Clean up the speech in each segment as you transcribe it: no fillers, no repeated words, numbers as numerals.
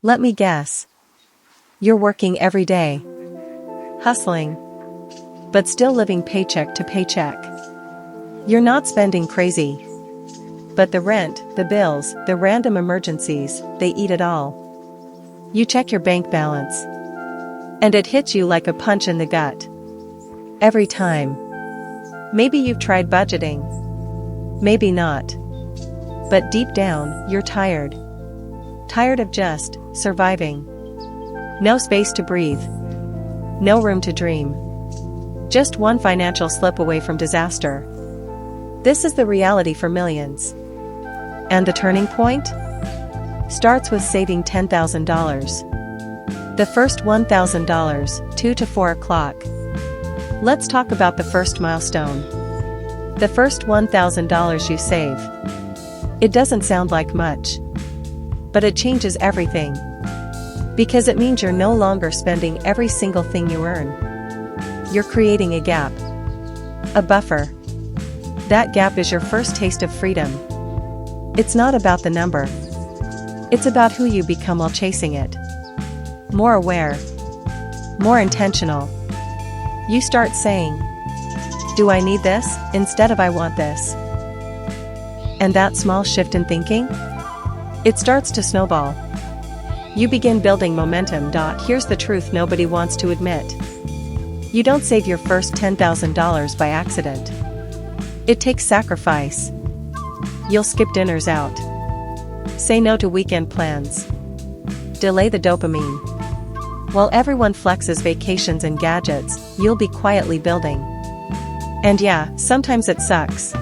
Let me guess. You're working every day. Hustling. But still living paycheck to paycheck. You're not spending crazy. But the rent, the bills, the random emergencies, they eat it all. You check your bank balance. And it hits you like a punch in the gut. Every time. Maybe you've tried budgeting. Maybe not. But deep down, you're tired. Tired of just surviving. No space to breathe. No room to dream. Just one financial slip away from disaster. This is the reality for millions. And the turning point? Starts with saving $10,000. The first $1,000, 2 to 4 o'clock. Let's talk about the first milestone. The first $1,000 you save. It doesn't sound like much. But it changes everything. Because it means you're no longer spending every single thing you earn. You're creating a gap. A buffer. That gap is your first taste of freedom. It's not about the number. It's about who you become while chasing it. More aware. More intentional. You start saying, "Do I need this?" instead of "I want this." And that small shift in thinking? It starts to snowball. You begin building momentum. Here's the truth nobody wants to admit. You don't save your first $10,000 by accident. It takes sacrifice. You'll skip dinners out. Say no to weekend plans. Delay the dopamine. While everyone flexes vacations and gadgets, you'll be quietly building. And yeah, sometimes it sucks.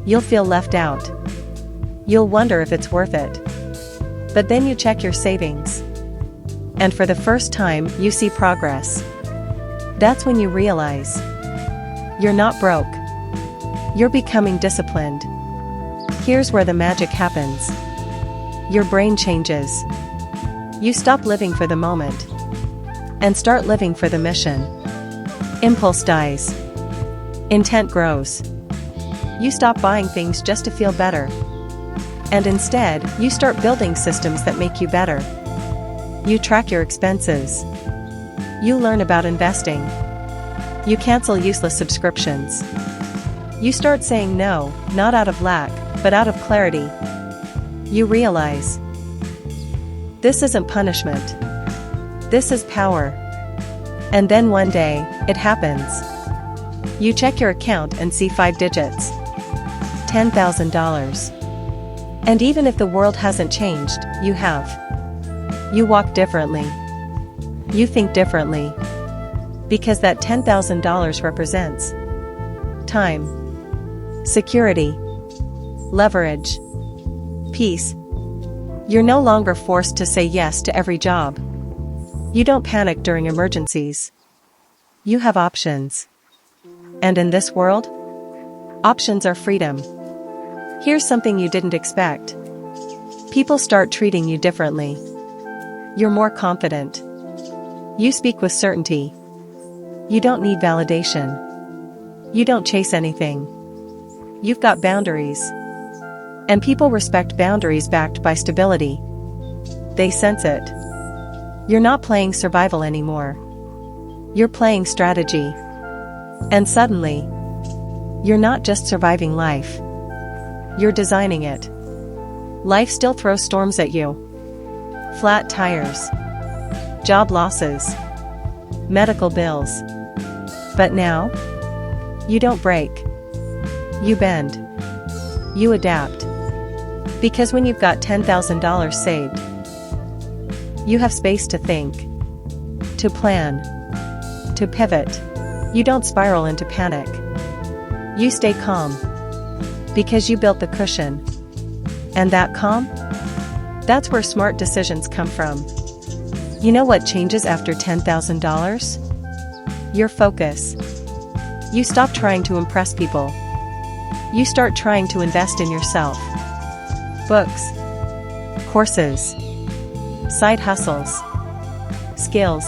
You'll feel left out. You'll wonder if it's worth it. But then you check your savings. And for the first time, you see progress. That's when you realize you're not broke. You're becoming disciplined. Here's where the magic happens. Your brain changes. You stop living for the moment and start living for the mission. Impulse dies. Intent grows. You stop buying things just to feel better. And instead, you start building systems that make you better. You track your expenses. You learn about investing. You cancel useless subscriptions. You start saying no, not out of lack, but out of clarity. You realize this isn't punishment. This is power. And then one day, it happens. You check your account and see 5 digits. $10,000. And even if the world hasn't changed, you have. You walk differently. You think differently. Because that $10,000 represents time, security, leverage, peace. You're no longer forced to say yes to every job. You don't panic during emergencies. You have options. And in this world, options are freedom. Here's something you didn't expect. People start treating you differently. You're more confident. You speak with certainty. You don't need validation. You don't chase anything. You've got boundaries. And people respect boundaries backed by stability. They sense it. You're not playing survival anymore. You're playing strategy. And suddenly, you're not just surviving life. You're designing it. Life still throws storms at you. Flat tires. Job losses. Medical bills. But now, you don't break. You bend. You adapt. Because when you've got $10,000 saved, you have space to think, to plan, to pivot. You don't spiral into panic. You stay calm. Because you built the cushion. And that calm? That's where smart decisions come from. You know what changes after $10,000? Your focus. You stop trying to impress people. You start trying to invest in yourself. Books, courses, side hustles, skills.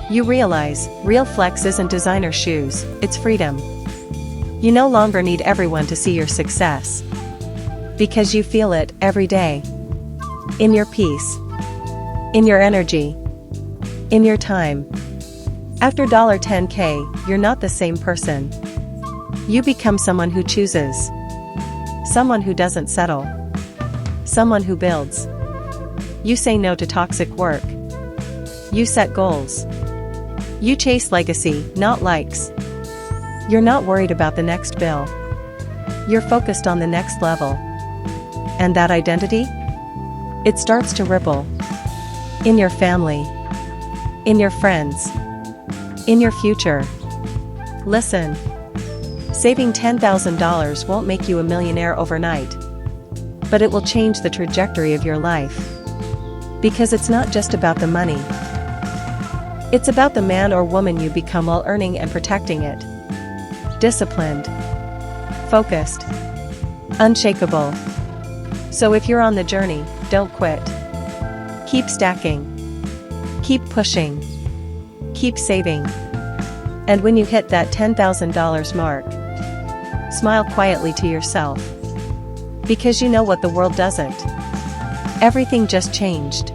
You realize real flex isn't designer shoes, it's freedom. You no longer need everyone to see your success. Because you feel it every day. In your peace. in your energy, in your time. After $10K, you're not the same person. You become someone who chooses, someone who doesn't settle, someone who builds. You say no to toxic work. You set goals. You chase legacy, not likes. You're not worried about the next bill. You're focused on the next level. And that identity? It starts to ripple. In your family. In your friends. In your future. Listen. Saving $10,000 won't make you a millionaire overnight. But it will change the trajectory of your life. Because it's not just about the money. It's about the man or woman you become while earning and protecting it. Disciplined. Focused. Unshakable. So if you're on the journey, don't quit. Keep stacking. Keep pushing. Keep saving. And when you hit that $10,000 mark, smile quietly to yourself. Because you know what the world doesn't. Everything just changed.